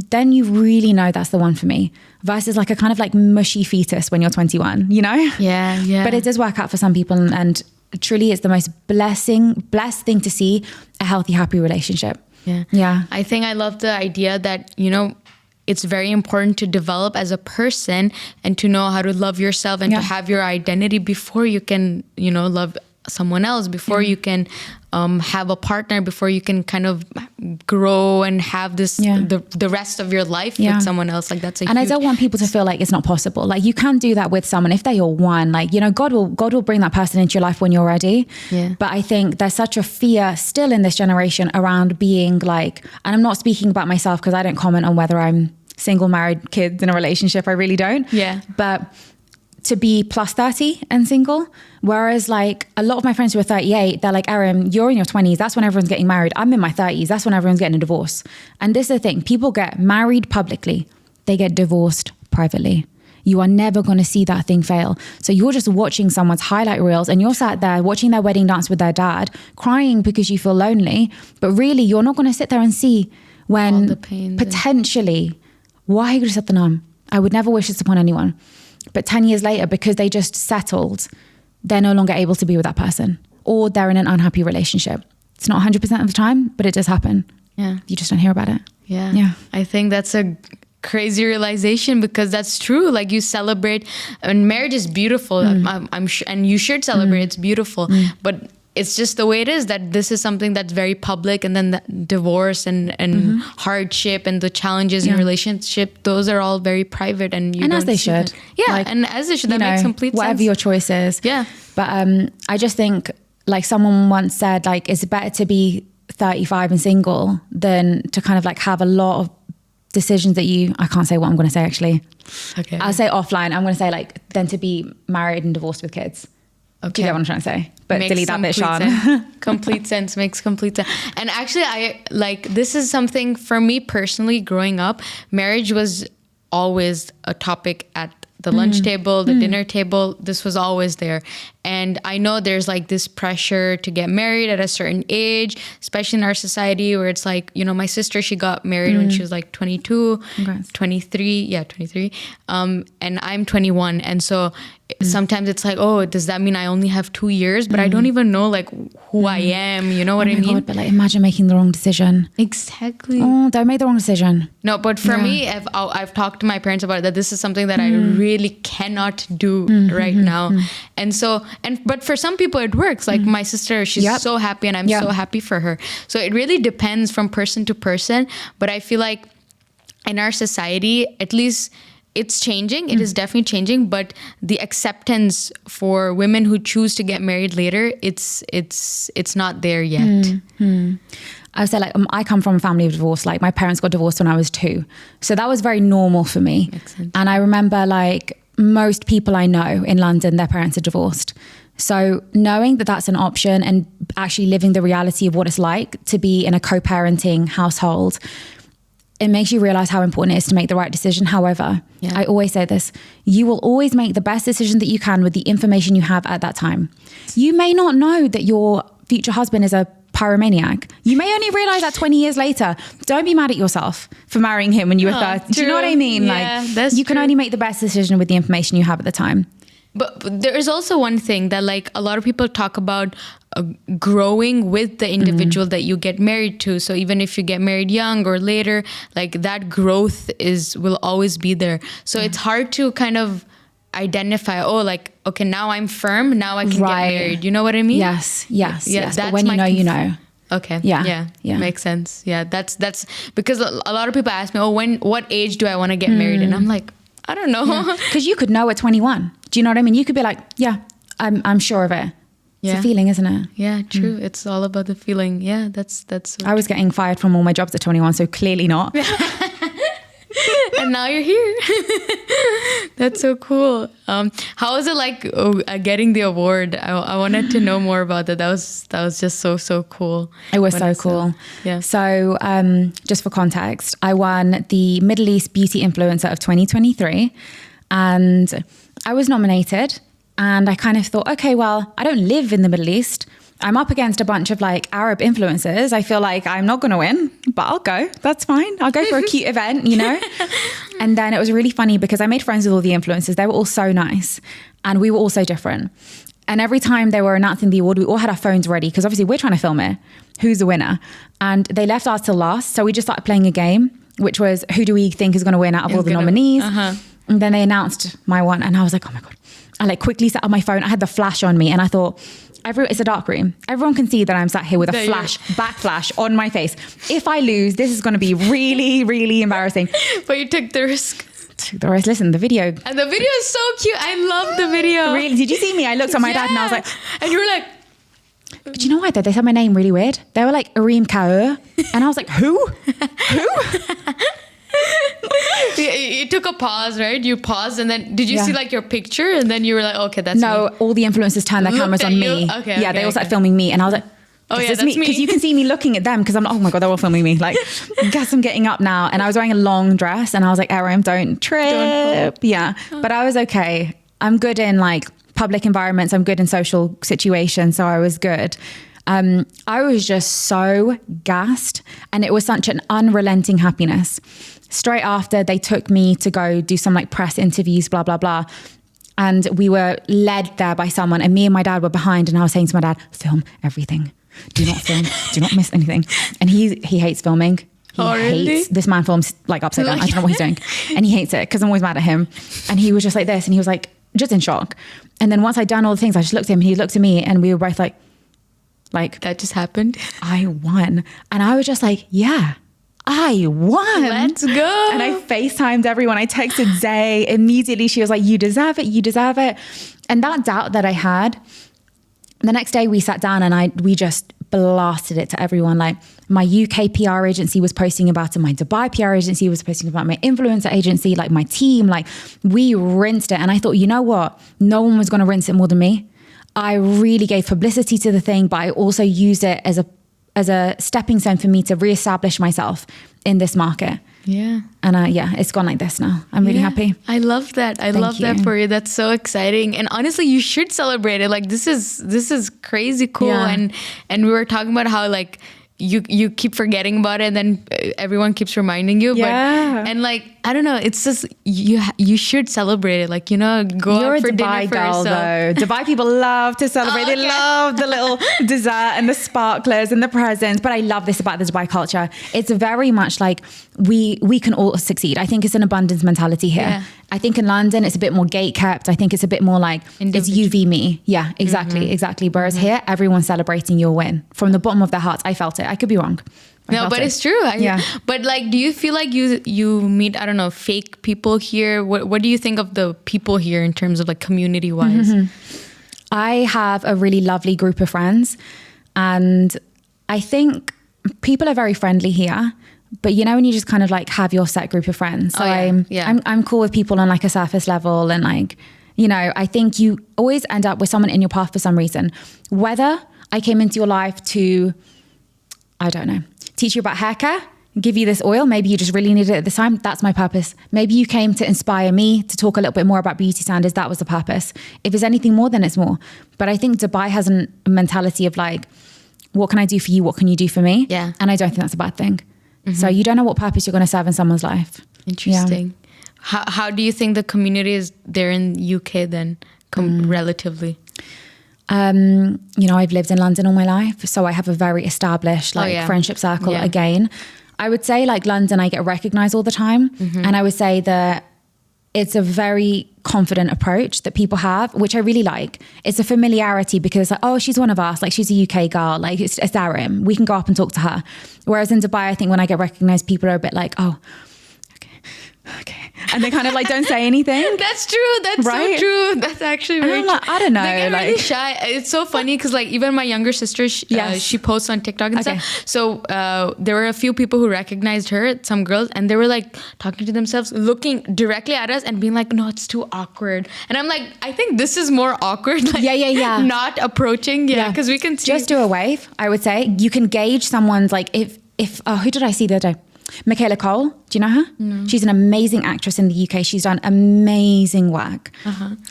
Then you really know that's the one for me, versus like a kind of like mushy fetus when you're 21, you know? Yeah. But it does work out for some people, and truly it's the most blessed thing to see a healthy, happy relationship. Yeah. I think I love the idea that, it's very important to develop as a person and to know how to love yourself and to have your identity before you can, love someone else, before you can have a partner, before you can kind of grow and have this the rest of your life with someone else. Like that's I don't want people to feel like it's not possible. Like you can do that with someone if they're your one. Like, God will bring that person into your life when you're ready. But I think there's such a fear still in this generation around being like, and I'm not speaking about myself because I don't comment on whether I'm single, married, kids, in a relationship. I really don't. But to be plus 30 and single. Whereas like a lot of my friends who are 38, they're like, Erim, you're in your 20s. That's when everyone's getting married. I'm in my 30s. That's when everyone's getting a divorce. And this is the thing. People get married publicly. They get divorced privately. You are never going to see that thing fail. So you're just watching someone's highlight reels and you're sat there watching their wedding dance with their dad, crying because you feel lonely. But really, you're not going to sit there and see when the pain potentially, I would never wish this upon anyone. But 10 years later, because they just settled, they're no longer able to be with that person, or they're in an unhappy relationship. It's not 100% of the time, but it does happen. Yeah. You just don't hear about it. Yeah. I think that's a crazy realization, because that's true. Like you celebrate, and marriage is beautiful. I'm sure, and you should celebrate. It's beautiful, but it's just the way it is, that this is something that's very public, and then the divorce and hardship and the challenges in relationship, those are all very private, and as they should. And as they should. That makes complete sense. Whatever your choice is. Yeah. But I just think, like someone once said, like it's better to be 35 and single than to kind of like have a lot of decisions that I can't say what I'm going to say actually. Okay. I'll say offline. I'm going to say like than to be married and divorced with kids. Okay. Do you get what I'm trying to say? But makes delete that bit, Sean. Complete sense. Makes complete sense. And actually, this is something for me personally. Growing up, marriage was always a topic at the lunch table, the dinner table. This was always there. And I know there's like this pressure to get married at a certain age, especially in our society where it's like, my sister, she got married when she was like 22, Congrats. 23. 23. And I'm 21. And so sometimes it's like, oh, does that mean I only have 2 years? But I don't even know like who I am. You know what I mean? God, but like imagine making the wrong decision. Exactly. Oh, don't make the wrong decision. No, but for me, I've talked to my parents about it, that this is something that I really cannot do right now. But for some people it works. Like my sister, she's so happy, and I'm so happy for her. So it really depends from person to person. But I feel like in our society, at least it's changing. It is definitely changing, but the acceptance for women who choose to get married later, it's not there yet. I would say like I come from a family of divorce. Like my parents got divorced when I was 2. So that was very normal for me. And I remember like most people I know in London, their parents are divorced. So knowing that that's an option and actually living the reality of what it's like to be in a co-parenting household, it makes you realize how important it is to make the right decision. However, I always say this, you will always make the best decision that you can with the information you have at that time. You may not know that your future husband is a pyromaniac. You may only realize that 20 years later. Don't be mad at yourself for marrying him when you were 30. Do you know what I mean? Yeah, like you can only make the best decision with the information you have at the time. But there is also one thing that like a lot of people talk about growing with the individual that you get married to. So even if you get married young or later, like that growth will always be there. So it's hard to kind of identify, like, okay, now I'm firm, now I can get married. You know what I mean? Yes. That's But when you know. Okay. Yeah. Makes sense. Yeah. That's because a lot of people ask me, what age do I want to get married? And I'm like, I don't know. Because you could know at 21. Do you know what I mean? You could be like, yeah, I'm sure of it. It's a feeling, isn't it? Yeah, true. It's all about the feeling. Yeah, that's so I was getting fired from all my jobs at 21, so clearly not. And now you're here. That's so cool. How was it like getting the award? I wanted to know more about that. That was just so cool. It was so cool. Yeah. So just for context, I won the Middle East Beauty Influencer of 2023, and I was nominated. And I kind of thought, okay, well, I don't live in the Middle East. I'm up against a bunch of like Arab influencers. I feel like I'm not going to win, but I'll go. That's fine. I'll go for a cute event, you know? And then it was really funny because I made friends with all the influencers. They were all so nice and we were all so different. And every time they were announcing the award, we all had our phones ready because obviously we're trying to film it. Who's the winner? And they left ours till last. So we just started playing a game, which was who do we think is going to win out of all the nominees? And then they announced my one and I was like, oh my God. I like quickly set up my phone. I had the flash on me and I thought, it's a dark room. Everyone can see that I'm sat here with a back flash on my face. If I lose, this is going to be really, really embarrassing. But you took the risk. Listen, the video. And the video is so cute. I love the video. Really? Did you see me? I looked at my dad and I was like... And you were like... But you know what though? They said my name really weird. They were like, Erim Kaur. And I was like, who? You took a pause, right? You paused and then did you see like your picture and then you were like, okay, that's me. All the influencers turned their cameras on me. Okay, they all started filming me and I was like, that's me. Because you can see me looking at them because I'm like, oh my God, they're all filming me. Like, guess I'm getting up now. And I was wearing a long dress and I was like, Erim, don't trip. But I was okay. I'm good in like public environments. I'm good in social situations. So I was good. I was just so gassed and it was such an unrelenting happiness. Straight after they took me to go do some like press interviews, blah, blah, blah. And we were led there by someone and me and my dad were behind and I was saying to my dad, film everything. Do not film. Do not miss anything. And he hates filming. He hates, this man films like upside down. I don't know what he's doing. And he hates it because I'm always mad at him. And he was just like this and he was like, just in shock. And then once I'd done all the things, I just looked at him and he looked at me and we were both like that just happened. I won. And I was just like, yeah, I won. Let's go. And I FaceTimed everyone. I texted Zay. Immediately she was like, you deserve it. You deserve it. And that doubt that I had, the next day we sat down and we just blasted it to everyone. Like my UK PR agency was posting about it. My Dubai PR agency was posting about my influencer agency, like my team, like we rinsed it. And I thought, you know what? No one was going to rinse it more than me. I really gave publicity to the thing, but I also used it as a stepping stone for me to reestablish myself in this market. Yeah. And it's gone like this now. I'm really happy. I love that. I love that for you. That's so exciting. And honestly, you should celebrate it. Like this is crazy cool. Yeah. And we were talking about how like you keep forgetting about it and then everyone keeps reminding you. Yeah. But, and like, I don't know, it's just, you should celebrate it. Like, go You're out for a Dubai dinner girl, though. Dubai people love to celebrate. Okay. They love the little dessert and the sparklers and the presents. But I love this about the Dubai culture. It's very much like we can all succeed. I think it's an abundance mentality here. Yeah. I think in London, it's a bit more gate kept. I think it's a bit more like it's you v me. Yeah, exactly. Whereas here, everyone's celebrating your win from the bottom of their hearts. I felt it. I could be wrong. No, but it's true. But like, do you feel like you meet, I don't know, fake people here? What do you think of the people here in terms of like community wise? I have a really lovely group of friends and I think people are very friendly here. But when you just kind of like have your set group of friends. So I'm cool with people on like a surface level and like, I think you always end up with someone in your path for some reason. Whether I came into your life to, I don't know, teach you about hair care, give you this oil. Maybe you just really needed it at this time. That's my purpose. Maybe you came to inspire me to talk a little bit more about beauty standards. That was the purpose. If there's anything more, then it's more. But I think Dubai has a mentality of like, what can I do for you? What can you do for me? Yeah. And I don't think that's a bad thing. So you don't know what purpose you're going to serve in someone's life. Interesting. Yeah. How do you think the community is there in UK then relatively? I've lived in London all my life, so I have a very established friendship circle again. I would say like London, I get recognized all the time. And I would say that it's a very confident approach that people have, which I really like. It's a familiarity because like, oh, she's one of us. Like she's a UK girl. Like it's Erim. We can go up and talk to her. Whereas in Dubai, I think when I get recognized, people are a bit like, oh, okay. And they kind of like don't say anything. That's true. That's right? So true. That's actually very true. Like, I don't know. They get really shy. It's so funny because like even my younger sister, she posts on TikTok and stuff. So there were a few people who recognized her, some girls, and they were like talking to themselves, looking directly at us and being like, no, it's too awkward. And I'm like, I think this is more awkward. Like, not approaching. Because we can see. Just do a wave, I would say. You can gauge someone's like, if who did I see the other day? Michaela Cole, do you know her? No. She's an amazing actress in the UK. She's done amazing work.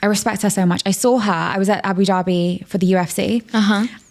I respect her so much. I saw her, I was at Abu Dhabi for the UFC.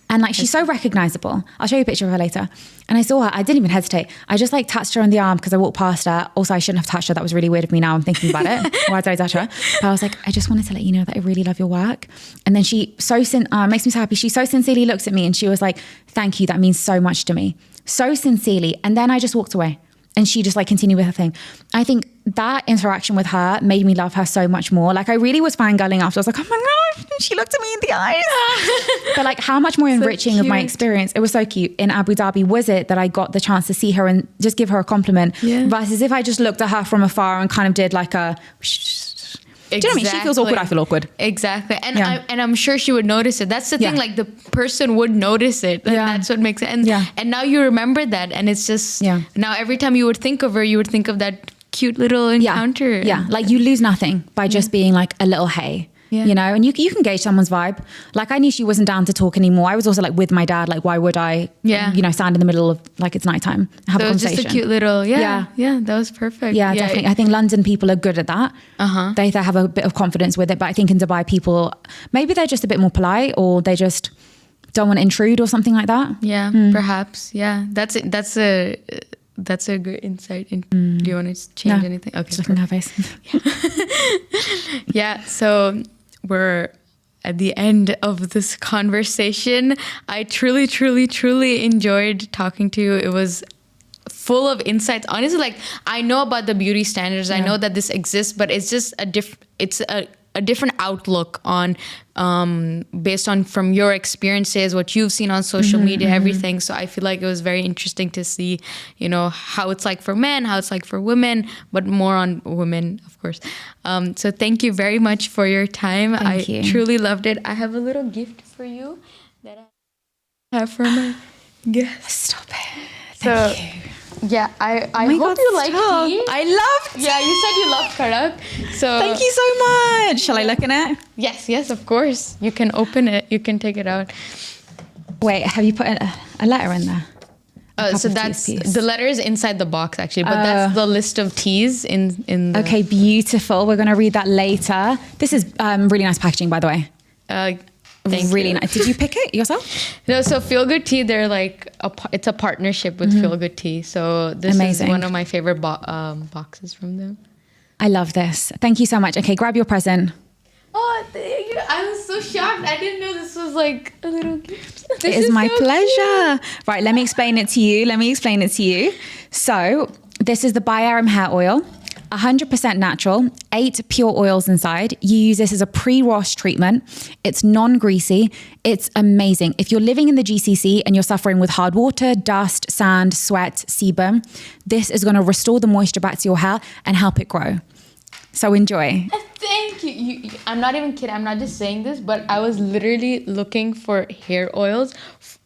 And like, she's so recognizable. I'll show you a picture of her later. And I saw her, I didn't even hesitate. I just like touched her on the arm because I walked past her. Also, I shouldn't have touched her. That was really weird of me now. I'm thinking about it. Why did I touch her? But I was like, I just wanted to let you know that I really love your work. And then she makes me so happy. She so sincerely looks at me and she was like, thank you. That means so much to me. So sincerely. And then I just walked away. And she just like continued with her thing. I think that interaction with her made me love her so much more. Like I really was fangirling after. I was like, oh my gosh, she looked at me in the eyes. But like how much more enriching of my experience. It was so cute. In Abu Dhabi, was it that I got the chance to see her and just give her a compliment versus if I just looked at her from afar and kind of did like a... Do you know what I mean? She feels awkward, I feel awkward. Exactly. And I'm sure she would notice it. That's the thing, like the person would notice it. That's what makes it. And now you remember that. And it's just, now every time you would think of her, you would think of that cute little encounter. Yeah. Like you lose nothing by just being like a little hey. You know, and you can gauge someone's vibe. Like I knew she wasn't down to talk anymore. I was also like with my dad, like why would I, stand in the middle of like it's nighttime, have a conversation. Just a cute little, that was perfect. Yeah, definitely. I think London people are good at that. They have a bit of confidence with it. But I think in Dubai people, maybe they're just a bit more polite or they just don't want to intrude or something like that. Yeah, perhaps. Yeah, that's a good insight. Do you want to change anything? Okay. Just looking at her face. So we're at the end of this conversation. I truly, truly, truly enjoyed talking to you. It was full of insights. Honestly, like I know about the beauty standards. I know that this exists, but it's just a different outlook on based on from your experiences, what you've seen on social media, everything. So I feel like it was very interesting to see, how it's like for men, how it's like for women, but more on women, of course. So thank you very much for your time. Thank you. Truly loved it. I have a little gift for you that I have for my guest. Stop it. Thank you. Yeah, I hope you like tea. I love tea. Yeah, you said you love karak. So thank you so much. Shall I look in it? Yes, of course. You can open it. You can take it out. Wait, have you put a letter in there? So that's the letter is inside the box actually, but that's the list of teas in the... Okay, beautiful. We're going to read that later. This is really nice packaging, by the way. Really nice. Did you pick it yourself? No, so Feel Good Tea, they're like it's a partnership with Feel Good Tea. So this is one of my favorite boxes from them. I love this. Thank you so much. Okay, grab your present. Oh, thank you. I was so shocked. I didn't know this was like a little gift. It is my pleasure. Cute. Right, let me explain it to you. So this is the By Erim hair oil. 100% natural, 8 pure oils inside. You use this as a pre-wash treatment. It's non-greasy. It's amazing. If you're living in the GCC and you're suffering with hard water, dust, sand, sweat, sebum, this is going to restore the moisture back to your hair and help it grow. So enjoy. Thank you. I'm not even kidding. I'm not just saying this, but I was literally looking for hair oils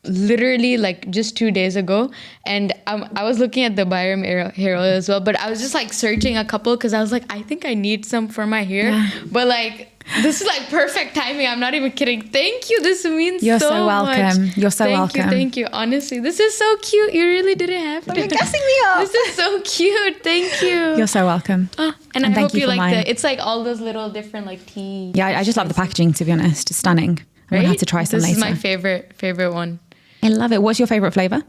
literally like just 2 days ago, and I was looking at the By Erim hair oil as well, but I was just like searching a couple because I was like, I think I need some for my hair, but like this is like perfect timing. I'm not even kidding. Thank you. This means You're so welcome. Much. You're so welcome. Thank you. Honestly, this is so cute. You really didn't have to. You're gassing me up. This is so cute. Thank you. You're so welcome. And I hope you like it's like all those little different like tea. Yeah, I just love the packaging, to be honest. It's stunning. I'm gonna have to try some later. This is my favorite one. I love it. What's your favorite flavor?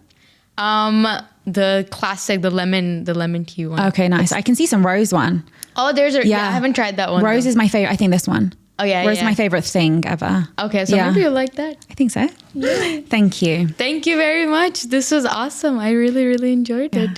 The classic, the lemon tea one. Okay, nice. I can see some rose one. Oh, I haven't tried that one. Rose is my favorite. I think this one. Oh, yeah. Where's my favorite thing ever? Okay, so maybe you like that. I think so. Yeah. Thank you. Thank you very much. This was awesome. I really, really enjoyed it.